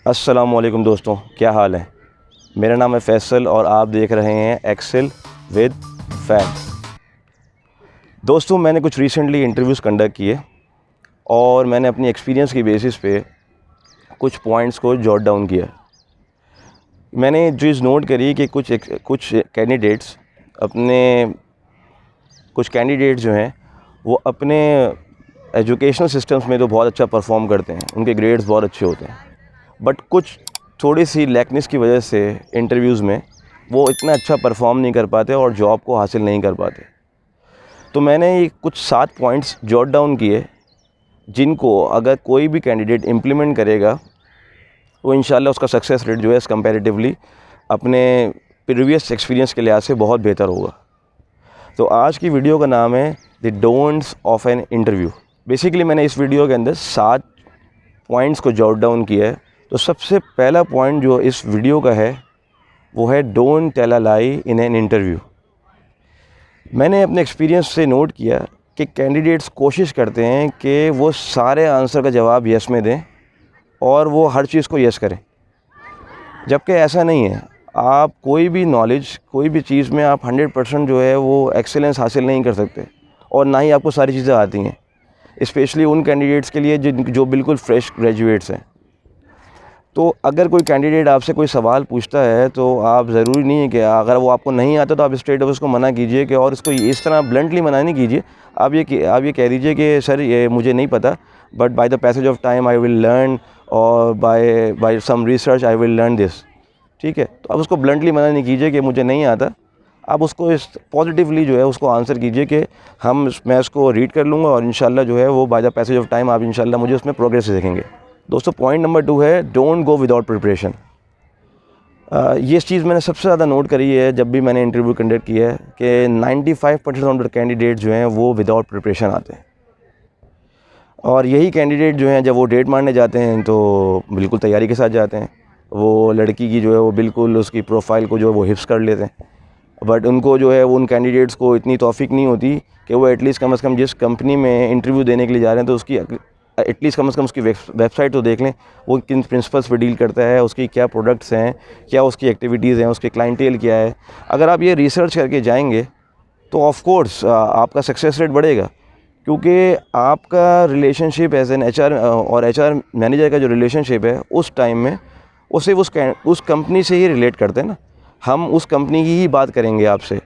अस्सलामुअलैकुम दोस्तों, क्या हाल है। मेरा नाम है फैसल और आप देख रहे हैं एक्सेल विद फैक्ट। दोस्तों, मैंने कुछ रिसेंटली इंटरव्यूज़ कंडक्ट किए और मैंने अपनी एक्सपीरियंस की बेसिस पे कुछ पॉइंट्स को जॉट डाउन किया। मैंने जो चीज़ नोट करी कि कुछ कैंडिडेट्स जो हैं वो अपने एजुकेशनल सिस्टम्स में तो बहुत अच्छा परफॉर्म करते हैं, उनके ग्रेड्स बहुत अच्छे होते हैं, बट कुछ थोड़ी सी लैकनेस की वजह से इंटरव्यूज़ में वो इतना अच्छा परफॉर्म नहीं कर पाते और जॉब को हासिल नहीं कर पाते। तो मैंने ये कुछ 7 पॉइंट्स जॉट डाउन किए जिनको अगर कोई भी कैंडिडेट इम्प्लीमेंट करेगा तो इंशाल्लाह उसका सक्सेस रेट जो है कंपैरेटिवली अपने प्रीवियस एक्सपीरियंस के लिहाज से बहुत बेहतर होगा। तो आज की वीडियो का नाम है the don'ts of an interview. Basically मैंने इस वीडियो के अंदर 7 पॉइंट्स को जॉट डाउन किया है। तो सबसे पहला पॉइंट जो इस वीडियो का है वो है don't tell a lie in an interview. मैंने अपने एक्सपीरियंस से नोट किया कि कैंडिडेट्स कोशिश करते हैं कि वो सारे आंसर का जवाब यस में दें और वो हर चीज़ को यस करें, जबकि ऐसा नहीं है। आप कोई भी नॉलेज, कोई भी चीज़ में आप 100% जो है वो एक्सेलेंस हासिल नहीं कर सकते और ना ही आपको सारी चीज़ें आती हैं, स्पेशली उन कैंडिडेट्स के लिए जो बिल्कुल फ्रेश ग्रेजुएट्स हैं। तो अगर कोई कैंडिडेट आपसे कोई सवाल पूछता है तो आप ज़रूरी नहीं है कि अगर वो आपको नहीं आता तो आप स्ट्रेट अवे उसको मना कीजिए कि, और इसको इस तरह ब्लंटली मना नहीं कीजिए। आप ये कह दीजिए कि सर ये मुझे नहीं पता, but by the passage of time I will learn, और by some research I will learn this. ठीक है, तो आप उसको ब्लंटली मना नहीं कीजिए कि मुझे नहीं आता। आप उसको इस पॉजिटिवली जो है उसको आंसर कीजिए कि मैं इसको रीड कर लूँगा और इंशाल्लाह जो है वो bye the passage of time आप इंशाल्लाह मुझे उसमें प्रोग्रेस देखेंगे। दोस्तों, पॉइंट नंबर 2 है डोंट गो विदाउट प्रिपरेशन। ये चीज़ मैंने सबसे ज़्यादा नोट करी है जब भी मैंने इंटरव्यू कंडक्ट किया है कि 95% ऑफ द कैंडिडेट जो हैं वो विदाउट प्रिपरेशन आते हैं, और यही कैंडिडेट जो हैं जब वो डेट मारने जाते हैं तो बिल्कुल तैयारी के साथ जाते हैं। वो लड़की की जो है वो बिल्कुल उसकी प्रोफाइल को जो है वो हिफ्स कर लेते हैं, बट उनको जो है उन कैंडिडेट्स को इतनी तौफीक नहीं होती कि वो एटलीस्ट कम से कम जिस कंपनी में इंटरव्यू देने के लिए जा रहे हैं तो उसकी एटलीस्ट कम से कम उसकी वेबसाइट तो देख लें, वो किन प्रिंसिपल्स पे डील करता है, उसकी क्या प्रोडक्ट्स हैं, क्या उसकी एक्टिविटीज़ हैं, उसकी क्लाइंटेल क्या है। अगर आप ये रिसर्च करके जाएंगे तो ऑफ कोर्स आपका सक्सेस रेट बढ़ेगा, क्योंकि आपका रिलेशनशिप एज एन एचआर और एचआर मैनेजर का जो रिलेशनशिप है उस टाइम में वो सिर्फ उस कंपनी से ही रिलेट करते हैं ना। हम उस कंपनी की ही बात करेंगे आपसे।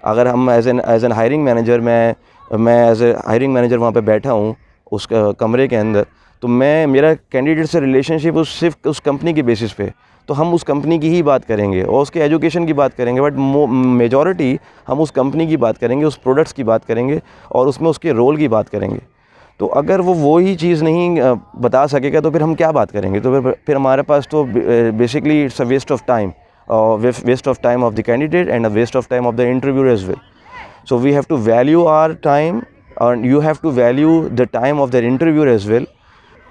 अगर हम एज एन हायरिंग मैनेजर, मैं एज ए हायरिंग मैनेजर वहाँ पे बैठा हूँ उस कमरे के अंदर, तो मेरा कैंडिडेट से रिलेशनशिप सिर्फ उस कंपनी की बेसिस पे, तो हम उस कंपनी की ही बात करेंगे और उसके एजुकेशन की बात करेंगे, बट मेजॉरिटी हम उस कंपनी की बात करेंगे, उस प्रोडक्ट्स की बात करेंगे और उसमें उसके रोल की बात करेंगे। तो अगर वो ही चीज़ नहीं बता सकेगा तो फिर हम क्या बात करेंगे। तो फिर हमारे पास तो basically it's a waste of time, waste of time of the candidate and a waste of time of the interviewer as well. So we have to value our time and you have to value the time of the interviewer as well.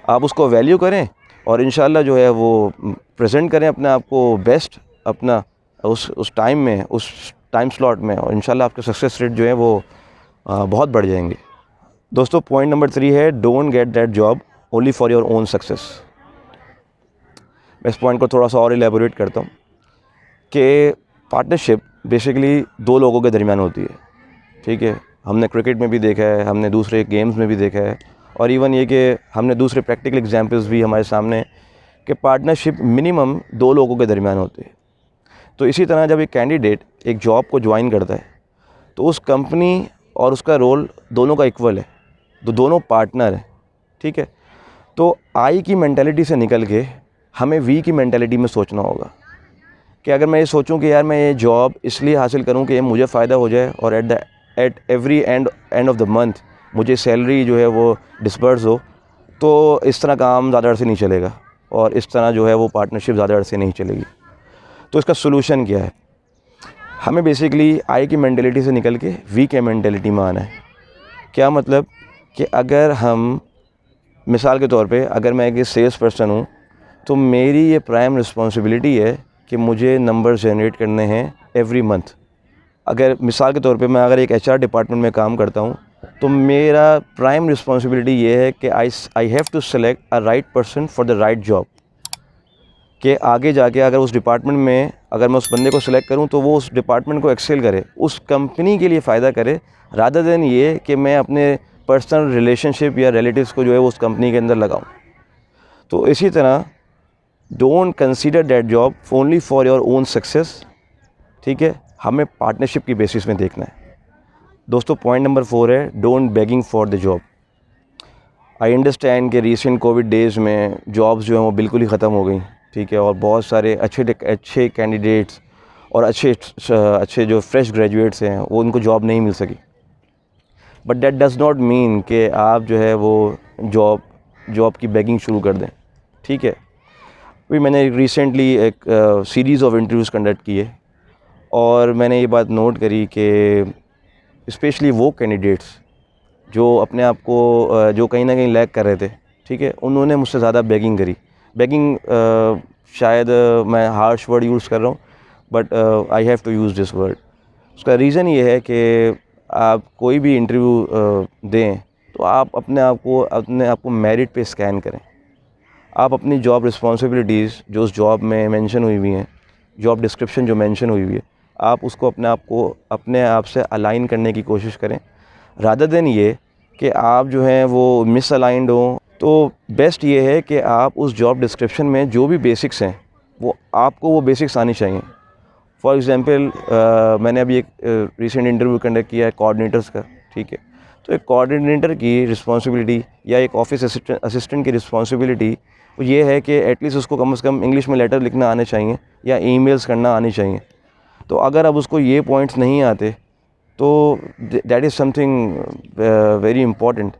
आप उसको value करें और इंशाल्लाह जो है वो present करें अपने आप को बेस्ट, अपना उस टाइम में, उस टाइम स्लॉट में, और इंशाल्लाह आपके सक्सेस रेट जो है वो बहुत बढ़ जाएंगे। दोस्तों, पॉइंट नंबर 3 है don't get that job only for your own success. मैं इस पॉइंट को थोड़ा सा और इलेबोरेट करता हूँ कि पार्टनरशिप बेसिकली 2 लोगों के दरमियान होती है। ठीक है, हमने क्रिकेट में भी देखा है, हमने दूसरे गेम्स में भी देखा है, और इवन ये कि हमने दूसरे प्रैक्टिकल एग्जांपल्स भी हमारे सामने कि पार्टनरशिप मिनिमम 2 लोगों के दरमियान होती है। तो इसी तरह जब एक कैंडिडेट एक जॉब को ज्वाइन करता है तो उस कंपनी और उसका रोल दोनों का इक्वल है, तो दोनों पार्टनर हैं। ठीक है, तो आई की मैंटेलिटी से निकल के हमें वी की मैंटेलिटी में सोचना होगा कि अगर मैं ये सोचूं कि यार मैं ये जॉब इसलिए हासिल करूं कि ये मुझे फ़ायदा हो जाए और at every end of the month मुझे सैलरी जो है वो डिस्बर्स हो, तो इस तरह काम ज़्यादा अरसे नहीं चलेगा और इस तरह जो है वो पार्टनरशिप ज़्यादा अरसे नहीं चलेगी। तो इसका सोल्यूशन क्या है? हमें बेसिकली आई की मैंटेलिटी से निकल के वी के मैंटेलिटी में आना है। क्या मतलब कि अगर हम, मिसाल के तौर पे, अगर मैं एक सेल्स पर्सन हूँ तो मेरी ये प्राइम रिस्पॉन्सिबिलिटी है कि मुझे नंबर जनरेट करने हैं एवरी मंथ। अगर मिसाल के तौर पे मैं अगर एक एचआर डिपार्टमेंट में काम करता हूँ तो मेरा प्राइम रिस्पॉन्सिबिलिटी ये है कि I have to select a right person for the right job. कि आगे जाके अगर उस डिपार्टमेंट में अगर मैं उस बंदे को सिलेक्ट करूं तो वो उस डिपार्टमेंट को एक्सेल करे, उस कंपनी के लिए फ़ायदा करे, रादर देन ये कि मैं अपने पर्सनल रिलेशनशिप या रिलेटिव्स को जो है उस कंपनी के अंदर लगाऊं। तो इसी तरह don't consider that job only for your own success, ठीक है, हमें पार्टनरशिप की बेसिस में देखना है। दोस्तों पॉइंट नंबर 4 है don't begging for the job. I understand कि रिसेंट कोविड डेज़ में जॉब्स जो हैं वो बिल्कुल ही ख़त्म हो गई, ठीक है, और बहुत सारे अच्छे कैंडिडेट्स और अच्छे जो फ्रेश ग्रेजुएट्स हैं वो उनको जॉब नहीं मिल सकी। But that does not mean कि आप जो है वो जॉब की बेगिंग शुरू कर दें, ठीक है। अभी मैंने रिसेंटली एक सीरीज़ ऑफ इंटरव्यूज़ कंडक्ट किए और मैंने ये बात नोट करी कि स्पेशली वो कैंडिडेट्स जो अपने आप को जो कहीं ना कहीं लैग कर रहे थे, ठीक है, उन्होंने मुझसे ज़्यादा बेगिंग करी। बेगिंग शायद मैं हार्श वर्ड यूज़ कर रहा हूँ, but I have to use this word. उसका रीज़न ये है कि आप कोई भी इंटरव्यू दें तो आप अपने आप को मेरिट पे स्कैन करें। आप अपनी जॉब रिस्पॉन्सिबिलिटीज़ जो उस जॉब में मेंशन हुई हुई हैं, जॉब डिस्क्रिप्शन जो मेंशन हुई हुई है, आप उसको अपने आप से अलाइन करने की कोशिश करें, रादर देन ये कि आप जो हैं वो मिस अलाइंड हों। तो बेस्ट ये है कि आप उस जॉब डिस्क्रिप्शन में जो भी बेसिक्स हैं वो बेसिक्स आनी चाहिए। फॉर एग्ज़ाम्पल मैंने अभी एक रिसेंट इंटरव्यू कंडक्ट किया है कोऑर्डिनेटर्स का, ठीक है। तो एक कोऑर्डिनेटर की रिस्पॉन्सिबिलिटी या एक ऑफिस असिस्टेंट की रिस्पॉन्सिबिलिटी वो ये है कि एटलीस्ट उसको कम से कम इंग्लिश में लेटर लिखना आने चाहिए या ईमेल्स करना आनी चाहिए। तो अगर अब उसको ये पॉइंट्स नहीं आते तो that is something very important.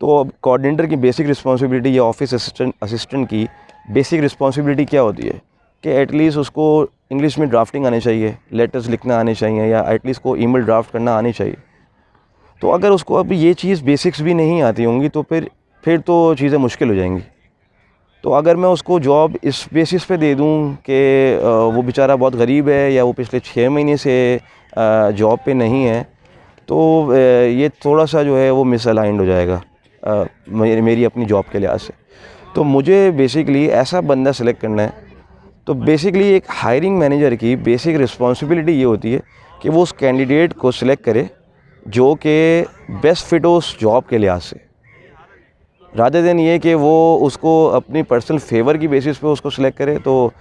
तो अब कोऑर्डिनेटर की बेसिक रिस्पॉन्सिबिलिटी या ऑफिस असिस्टेंट की बेसिक रिस्पॉन्सिबिलिटी क्या होती है कि एटलीस्ट उसको इंग्लिश में ड्राफ्टिंग आनी चाहिए, लेटर्स लिखना आने चाहिए या एटलीस्ट को ईमेल ड्राफ्ट करना आनी चाहिए। तो अगर उसको अब ये चीज़ बेसिक्स भी नहीं आती होंगी तो फिर तो चीज़ें मुश्किल हो जाएंगी। तो अगर मैं उसको जॉब इस बेसिस पे दे दूं कि वो बेचारा बहुत गरीब है या वो पिछले 6 महीने से जॉब पे नहीं है, तो ये थोड़ा सा जो है वो मिसअलाइंड हो जाएगा मेरी अपनी जॉब के लिहाज से। तो मुझे बेसिकली ऐसा बंदा सेलेक्ट करना है। तो बेसिकली एक हायरिंग मैनेजर की बेसिक रिस्पॉन्सिबिलिटी ये होती है कि वो उस कैंडिडेट को सिलेक्ट करे जो कि बेस्ट फिट हो उस जॉब के लिहाज से, रादर देन ये कि वो उसको अपनी पर्सनल फेवर की बेसिस पे उसको सिलेक्ट करे, तो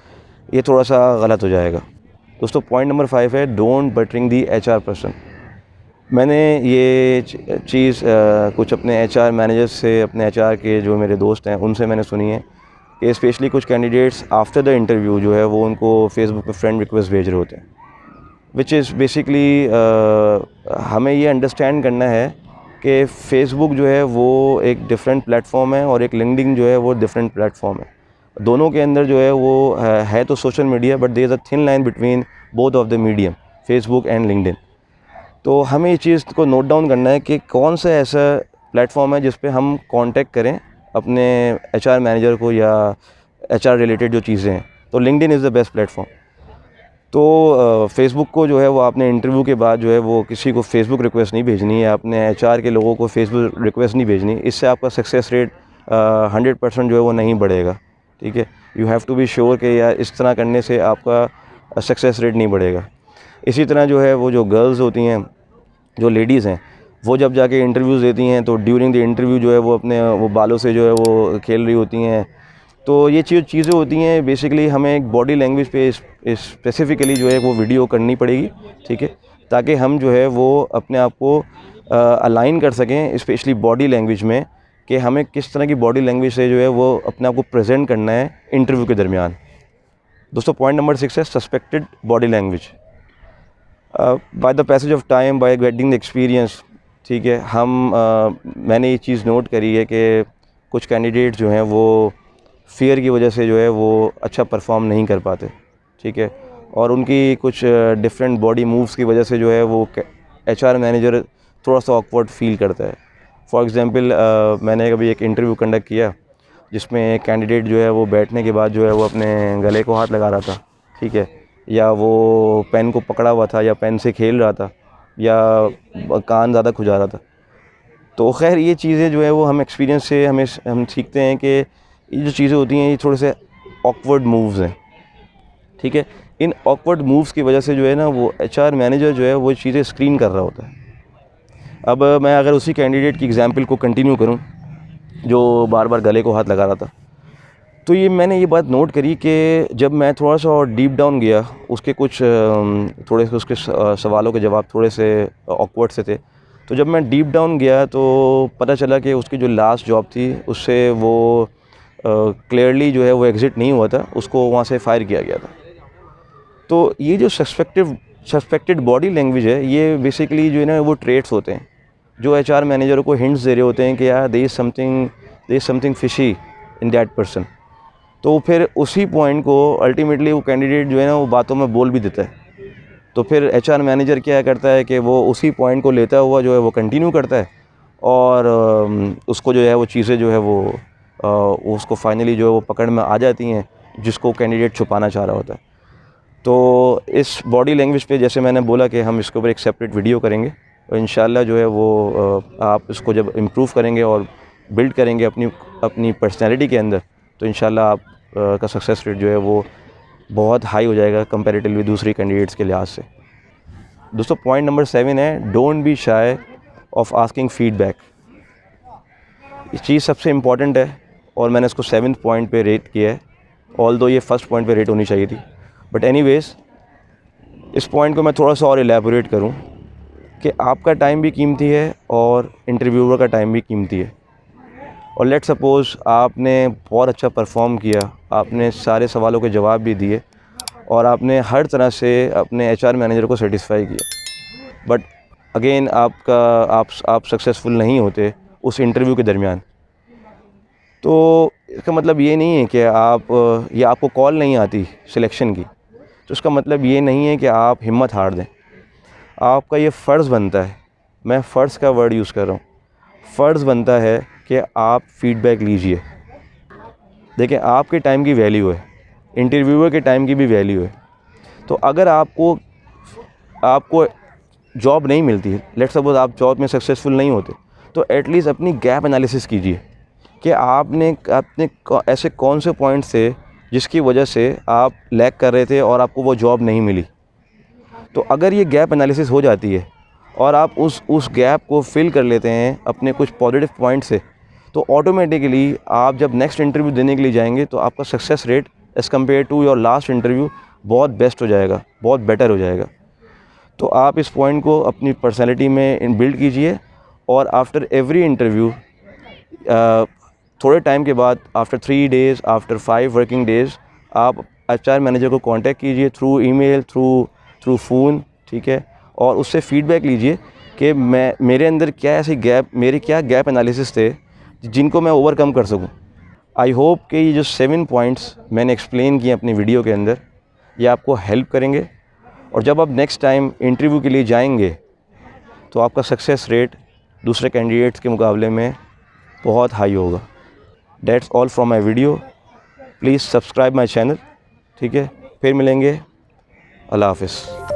ये थोड़ा सा गलत हो जाएगा। दोस्तों पॉइंट नंबर 5 है don't buttering the HR person. मैंने ये चीज़ कुछ अपने HR मैनेजर्स से, अपने HR के जो मेरे दोस्त हैं उनसे मैंने सुनी है कि स्पेशली कुछ कैंडिडेट्स आफ्टर द इंटरव्यू जो है वो उनको फेसबुक पे फ्रेंड रिक्वेस्ट भेज रहे होते हैं, विच इज़ बेसिकली हमें ये अंडरस्टैंड करना है कि फ़ेसबुक जो है वो एक डिफरेंट प्लेटफॉर्म है और एक लिंक्डइन जो है वो डिफरेंट प्लेटफॉर्म है। दोनों के अंदर जो है वो है तो social media, but there is a thin line between both of the medium, Facebook and LinkedIn. तो हमें इस चीज़ को नोट डाउन करना है कि कौन सा ऐसा प्लेटफॉर्म है जिस पे हम कांटेक्ट करें अपने HR मैनेजर को या HR रिलेटेड जो चीज़ें हैं। तो LinkedIn is the best platform. तो फेसबुक को जो है वो आपने इंटरव्यू के बाद जो है वो किसी को फेसबुक रिक्वेस्ट नहीं भेजनी है, आपने HR के लोगों को फेसबुक रिक्वेस्ट नहीं भेजनी। इससे आपका सक्सेस रेट 100% जो है वो नहीं बढ़ेगा, ठीक है। You have to be sure कि यार इस तरह करने से आपका सक्सेस रेट नहीं बढ़ेगा। इसी तरह जो है वो जो गर्ल्स होती हैं, जो लेडीज़ हैं, वो जब जाके इंटरव्यूज़ देती हैं तो ड्यूरिंग द इंटरव्यू जो है वो अपने वो बालों से जो है वो खेल रही होती हैं। तो ये चीज़ें होती हैं, बेसिकली हमें एक बॉडी लैंग्वेज पे स्पेसिफ़िकली जो है वो वीडियो करनी पड़ेगी, ठीक है, ताकि हम जो है वो अपने आप को अलाइन कर सकें स्पेशली बॉडी लैंग्वेज में कि हमें किस तरह की बॉडी लैंग्वेज से जो है वो अपने आप को प्रेजेंट करना है इंटरव्यू के दरमियान। दोस्तों पॉइंट नंबर 6 है suspected body language. Bye the passage of time, by getting the experience, ठीक है, मैंने ये चीज़ नोट करी है कि कुछ कैंडिडेट जो हैं वो फ़ियर की वजह से जो है वो अच्छा परफॉर्म नहीं कर पाते, ठीक है, और उनकी कुछ डिफरेंट बॉडी मूव्स की वजह से जो है वो HR मैनेजर थोड़ा सा ऑकवर्ड फील करता है। फॉर एग्ज़ाम्पल मैंने कभी एक इंटरव्यू कंडक्ट किया जिसमें एक कैंडिडेट जो है वो बैठने के बाद जो है वो अपने गले को हाथ लगा रहा था, ठीक है, या वो पेन को पकड़ा हुआ था या पेन से खेल रहा था या कान ज़्यादा खुजा रहा था। तो खैर ये चीज़ें जो है वो हम एक्सपीरियंस से हम सीखते हैं कि ये जो चीज़ें होती हैं ये थोड़े से ऑकवर्ड मूव्स हैं, ठीक है। इन ऑकवर्ड मूव्स की वजह से जो है ना वो एचआर मैनेजर जो है वो चीज़ें स्क्रीन कर रहा होता है। अब मैं अगर उसी कैंडिडेट की एग्जांपल को कंटिन्यू करूं जो बार बार गले को हाथ लगा रहा था, तो ये मैंने ये बात नोट करी कि जब मैं थोड़ा सा और डीप डाउन गया, उसके कुछ थोड़े से उसके सवालों के जवाब थोड़े से ऑकवर्ड से थे, तो जब मैं डीप डाउन गया तो पता चला कि उसकी जो लास्ट जॉब थी उससे वो क्लियरली जो है वो एग्ज़िट नहीं हुआ था, उसको वहाँ से फायर किया गया था। तो ये जो सस्पेक्टेड बॉडी लैंग्वेज है, ये बेसिकली जो है ना वो ट्रेट्स होते हैं जो एचआर मैनेजर को हिंट्स दे रहे होते हैं कि यार there is something fishy in that person. तो फिर उसी पॉइंट को अल्टीमेटली वो कैंडिडेट जो है ना वो बातों में बोल भी देता है। तो फिर एचआर मैनेजर क्या करता है कि वो उसी पॉइंट को लेता हुआ जो है वो कंटिन्यू करता है और उसको जो है वो चीज़ें जो है वो उसको फाइनली जो है वो पकड़ में आ जाती हैं जिसको कैंडिडेट छुपाना चाह रहा होता है। तो इस बॉडी लैंग्वेज पे जैसे मैंने बोला कि हम इसके ऊपर एक सेपरेट वीडियो करेंगे और इंशाल्लाह जो है वो आप इसको जब इम्प्रूव करेंगे और बिल्ड करेंगे अपनी पर्सनैलिटी के अंदर, तो इंशाल्लाह आप का सक्सेस रेट जो है वो बहुत हाई हो जाएगा कंपैरेटिवली दूसरी कैंडिडेट्स के लिहाज से। दोस्तों पॉइंट नंबर 7 है don't be shy of asking feedback. ये चीज़ सबसे इम्पॉर्टेंट है और मैंने इसको 7th पॉइंट पे रेट किया है, ऑल्दो ये फर्स्ट पॉइंट पे रेट होनी चाहिए थी, बट एनीवेज़ इस पॉइंट को मैं थोड़ा सा और एलैबोरेट करूं कि आपका टाइम भी कीमती है और इंटरव्यूअर का टाइम भी कीमती है। और लेट्स सपोज़ आपने बहुत अच्छा परफॉर्म किया, आपने सारे सवालों के जवाब भी दिए और आपने हर तरह से अपने एचआर मैनेजर को सेटिस्फाई किया, बट अगेन आप सक्सेसफुल नहीं होते उस इंटरव्यू के दरमियान। तो इसका मतलब ये नहीं है कि आपको कॉल नहीं आती सिलेक्शन की, तो इसका मतलब ये नहीं है कि आप हिम्मत हार दें। आपका ये फ़र्ज़ बनता है, मैं फ़र्ज़ का वर्ड यूज़ कर रहा हूँ, फ़र्ज़ बनता है कि आप फ़ीडबैक लीजिए। देखिए आपके टाइम की वैल्यू है, इंटरव्यूअर के टाइम की भी वैल्यू है। तो अगर आपको जॉब नहीं मिलती है, लेट्स सपोज़ आप जॉब में सक्सेसफुल नहीं होते, तो एटलीस्ट अपनी गैप एनालिसिस कीजिए कि आपने ऐसे कौन से पॉइंट्स थे जिसकी वजह से आप लैग कर रहे थे और आपको वो जॉब नहीं मिली। तो अगर ये गैप एनालिसिस हो जाती है और आप उस गैप को फिल कर लेते हैं अपने कुछ पॉजिटिव पॉइंट से, तो ऑटोमेटिकली आप जब नेक्स्ट इंटरव्यू देने के लिए जाएंगे तो आपका success rate as compare to your last interview बहुत बेस्ट हो जाएगा, बहुत बेटर हो जाएगा। तो आप इस पॉइंट को अपनी पर्सनैलिटी में बिल्ड कीजिए और आफ्टर एवरी इंटरव्यू थोड़े टाइम के बाद, after 3 days, after 5 working days, आप एचआर मैनेजर को कांटेक्ट कीजिए थ्रू ईमेल, थ्रू फ़ोन, ठीक है, और उससे फ़ीडबैक लीजिए कि मेरे अंदर क्या गैप एनालिसिस थे जिनको मैं ओवरकम कर सकूं। आई होप कि ये जो 7 पॉइंट्स मैंने एक्सप्लेन किए अपनी वीडियो के अंदर, ये आपको हेल्प करेंगे और जब आप नेक्स्ट टाइम इंटरव्यू के लिए जाएंगे तो आपका सक्सेस रेट दूसरे कैंडिडेट्स के मुकाबले में बहुत हाई होगा। That's all from my video. Please subscribe my channel, ठीक है। फिर मिलेंगे, अल्लाह हाफ़िज़।